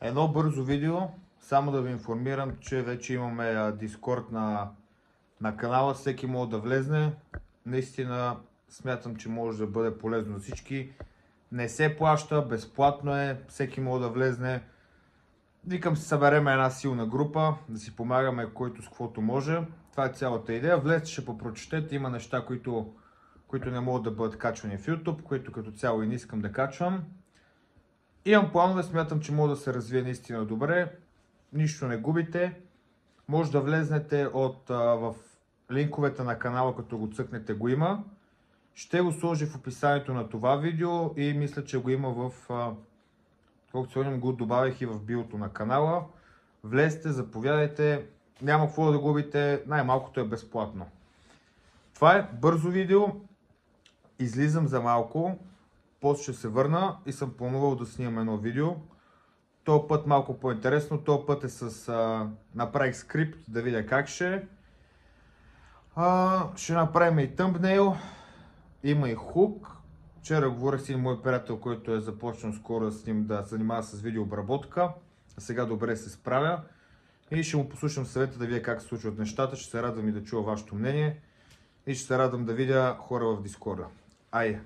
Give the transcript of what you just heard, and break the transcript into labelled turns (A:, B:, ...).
A: Едно бързо видео, само да ви информирам, че вече имаме Дискорд на канала, всеки може да влезне. Наистина смятам, че може да бъде полезно за всички. Не се плаща, безплатно е, всеки може да влезне. Викам се съберем една силна група, да си помагаме който с каквото може. Това е цялата идея. Влезте, ще попрочетете, има неща, които не могат да бъдат качвани в YouTube, които като цяло и не искам да качвам. Имам планове, смятам, че мога да се развие наистина добре. Нищо не губите. Може да влезнете в линковете на канала, като го цъкнете, го има. Ще го сложи в описанието на това видео и мисля, че го има колкото го добавих и в биото на канала. Влезте, заповядайте. Няма какво да губите, най-малкото е безплатно. Това е бързо видео. Излизам за малко. После ще се върна и съм планувал да снимам едно видео. Този път малко по-интересно. Този път е направих скрипт да видя как ще е. Ще направим и тъмбнейл. Има и хук. Вчера говорих с един мой приятел, който е започнал скоро да се занимава с видеообработка. Сега добре се справя. И ще му послушам съвета да видя как се случват нещата. Ще се радвам и да чуя вашето мнение. И ще се радвам да видя хора в Дискорда. Айде!